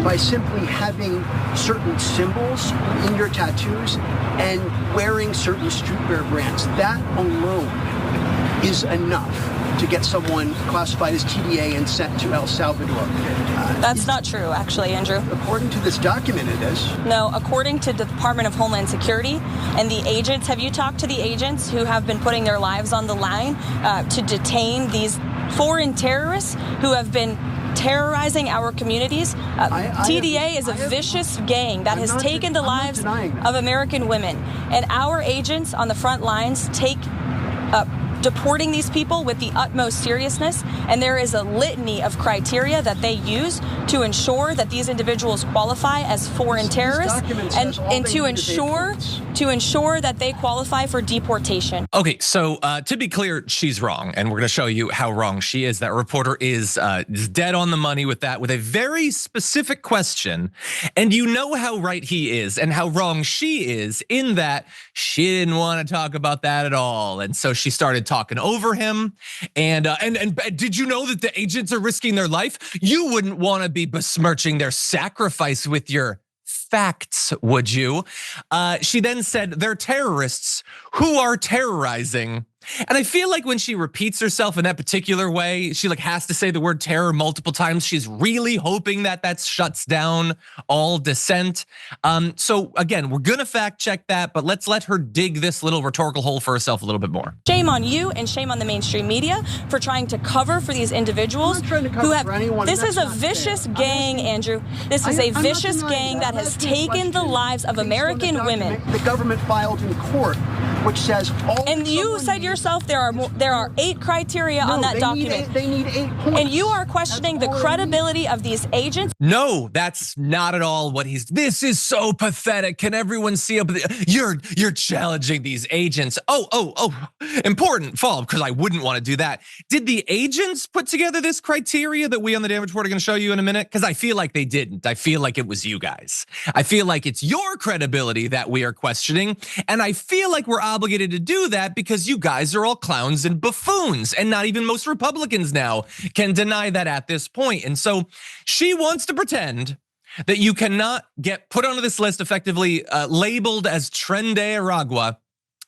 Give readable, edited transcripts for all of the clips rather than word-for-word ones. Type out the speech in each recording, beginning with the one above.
by simply having certain symbols in your tattoos and wearing certain streetwear brands. That alone is enough to get someone classified as TDA and sent to El Salvador. That's not true, actually, Andrew. According to this document, it is. No, according to the Department of Homeland Security and the agents, have you talked to the agents who have been putting their lives on the line to detain these foreign terrorists who have been terrorizing our communities? TDA is a vicious gang that has taken the lives of American women. And our agents on the front lines take deporting these people with the utmost seriousness, and there is a litany of criteria that they use to ensure that these individuals qualify as foreign terrorists and to ensure that they qualify for deportation. Okay, so to be clear, she's wrong, and we're going to show you how wrong she is. That reporter is dead on the money with that, with a very specific question, and you know how right he is and how wrong she is in that she didn't want to talk about that at all, and so she started talking over him. And did you know that the agents are risking their life? You wouldn't want to be besmirching their sacrifice with your facts, would you? She then said they're terrorists who are terrorizing. And I feel like when she repeats herself in that particular way, she like has to say the word terror multiple times. She's really hoping that shuts down all dissent. So again, we're gonna fact check that, but let's let her dig this little rhetorical hole for herself a little bit more. Shame on you and shame on the mainstream media for trying to cover for these individuals who have. This is a vicious gang, Andrew. This is a vicious gang that has taken the lives of American women. The government filed in court, which says all. And you said yourself there are 8 criteria on that document. They need 8 points. And you are questioning the credibility of these agents. No, that's not at all what he's. This is so pathetic. Can everyone see up? You're challenging these agents. Oh, important follow-up, because I wouldn't want to do that. Did the agents put together this criteria that we on the Damage Report are going to show you in a minute? Because I feel like they didn't. I feel like it was you guys. I feel like it's your credibility that we are questioning, and I feel like we're obligated to do that because you guys are all clowns and buffoons, and not even most Republicans now can deny that at this point. And so she wants to pretend that you cannot get put onto this list, effectively labeled as Tren de Aragua,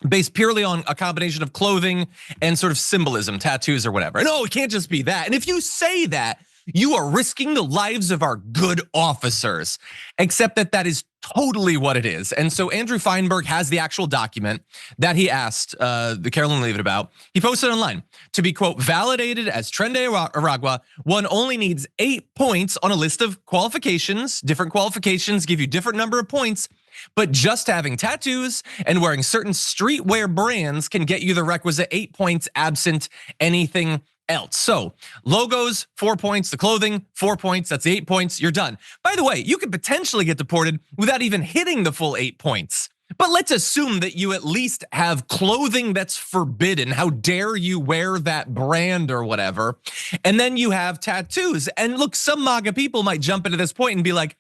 based purely on a combination of clothing and sort of symbolism, tattoos or whatever. And it can't just be that. And if you say that, you are risking the lives of our good officers, except that is totally what it is. And so Andrew Feinberg has the actual document that he asked the Karoline Leavitt about. He posted online to be, quote, validated as Tren de Aragua. One only needs 8 points on a list of qualifications. Different qualifications give you different number of points, but just having tattoos and wearing certain streetwear brands can get you the requisite 8 points absent anything else. So logos, 4 points, the clothing, 4 points, that's 8 points, you're done. By the way, you could potentially get deported without even hitting the full 8 points. But let's assume that you at least have clothing that's forbidden. How dare you wear that brand or whatever? And then you have tattoos. And look, some MAGA people might jump into this point and be like,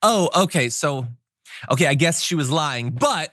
oh, okay, I guess she was lying, but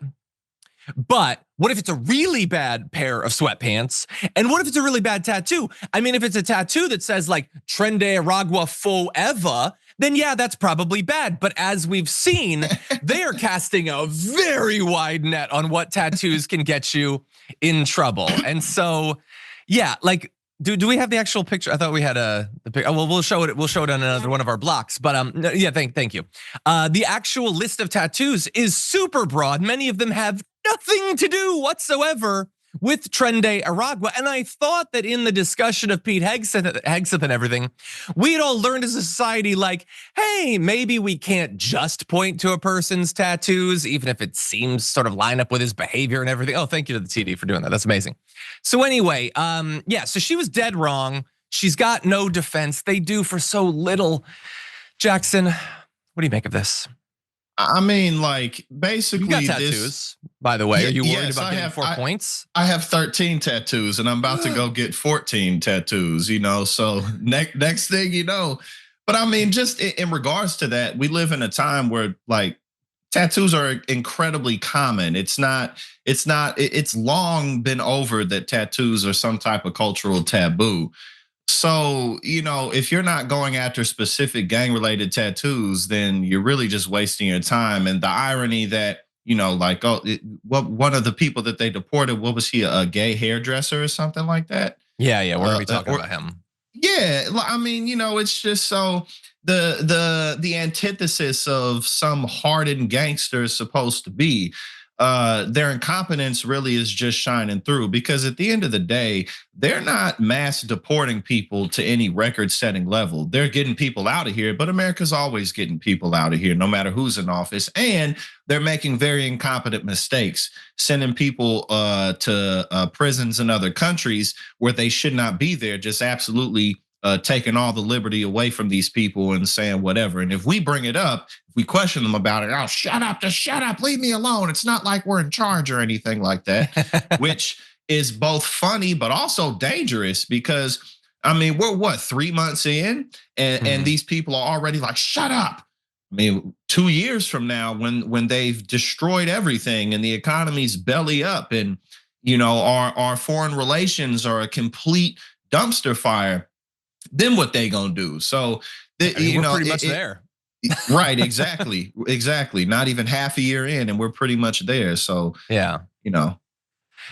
what if it's a really bad pair of sweatpants? And what if it's a really bad tattoo? I mean, if it's a tattoo that says like Tren de Aragua forever, then yeah, that's probably bad. But as we've seen, they are casting a very wide net on what tattoos can get you in trouble. And so, yeah, like, do we have the actual picture? I thought we had the picture. Well, we'll show it. We'll show it on another one of our blocks. But yeah, thank you. The actual list of tattoos is super broad. Many of them have nothing to do whatsoever with Tren de Aragua. And I thought that in the discussion of Pete Hegseth and everything, we'd all learned as a society like, hey, maybe we can't just point to a person's tattoos, even if it seems sort of line up with his behavior and everything. Oh, thank you to the TD for doing that. That's amazing. So anyway, yeah, so she was dead wrong. She's got no defense. They do for so little. Jackson, what do you make of this? I mean, like, basically, you got tattoos, by the way. Are you worried about getting 4 points? I have 13 tattoos, and I'm about to go get 14 tattoos. So next thing you know, but I mean, just in regards to that, we live in a time where like tattoos are incredibly common. It's long been over that tattoos are some type of cultural taboo. So, if you're not going after specific gang related tattoos, then you're really just wasting your time. And the irony that, like, one of the people that they deported, what was he, a gay hairdresser or something like that? Yeah, we're gonna be talking about him. Yeah, I mean, it's just so the antithesis of some hardened gangster is supposed to be. Their incompetence really is just shining through, because at the end of the day, they're not mass deporting people to any record-setting level. They're getting people out of here, but America's always getting people out of here, no matter who's in office. And they're making very incompetent mistakes, sending people to prisons in other countries where they should not be there, just absolutely taking all the liberty away from these people and saying whatever. And if we bring it up, if we question them about it, oh, shut up, just shut up, leave me alone. It's not like we're in charge or anything like that, which is both funny but also dangerous, because I mean, we're what, 3 months in, and these people are already like, shut up. I mean, 2 years from now, when they've destroyed everything and the economy's belly up, and our foreign relations are a complete dumpster fire, then what they gonna do? So we're pretty much there. Right, exactly. Not even half a year in, and we're pretty much there. So yeah.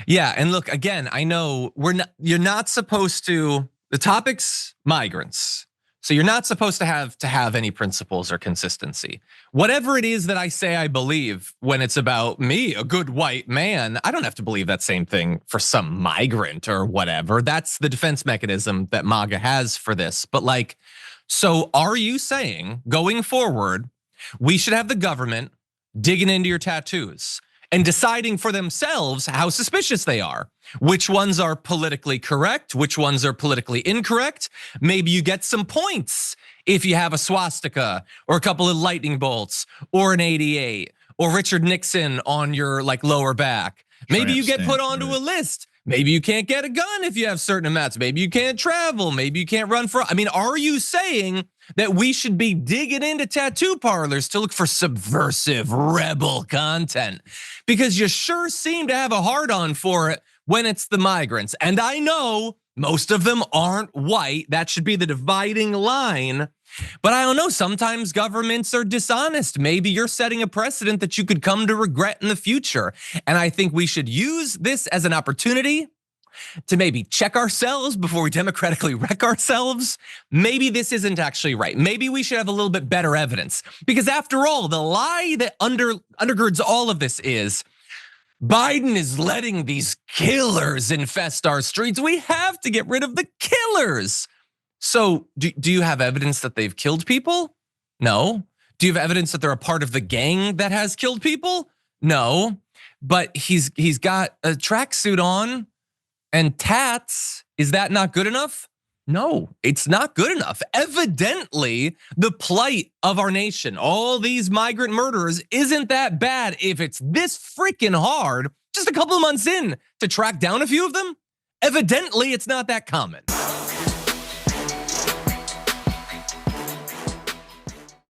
Yeah, and look, again, I know you're not supposed to, the topic's migrants. So you're not supposed to have any principles or consistency. Whatever it is that I say I believe when it's about me, a good white man, I don't have to believe that same thing for some migrant or whatever. That's the defense mechanism that MAGA has for this. But like, so are you saying going forward, we should have the government digging into your tattoos and deciding for themselves how suspicious they are? Which ones are politically correct? Which ones are politically incorrect? Maybe you get some points if you have a swastika or a couple of lightning bolts or an 88 or Richard Nixon on your like lower back. Maybe you get put onto a list. Maybe you can't get a gun if you have certain amounts. Maybe you can't travel. Maybe you can't run for, I mean, are you saying that we should be digging into tattoo parlors to look for subversive rebel content? Because you sure seem to have a hard on for it when it's the migrants. And I know most of them aren't white. That should be the dividing line. But I don't know, sometimes governments are dishonest. Maybe you're setting a precedent that you could come to regret in the future. And I think we should use this as an opportunity to maybe check ourselves before we democratically wreck ourselves. Maybe this isn't actually right. Maybe we should have a little bit better evidence. Because after all, the lie that undergirds all of this is Biden is letting these killers infest our streets. We have to get rid of the killers. So do you have evidence that they've killed people? No. Do you have evidence that they're a part of the gang that has killed people? No. But he's got a tracksuit on and tats. Is that not good enough? No, it's not good enough. Evidently, the plight of our nation, all these migrant murderers, isn't that bad if it's this freaking hard just a couple of months in to track down a few of them. Evidently, it's not that common.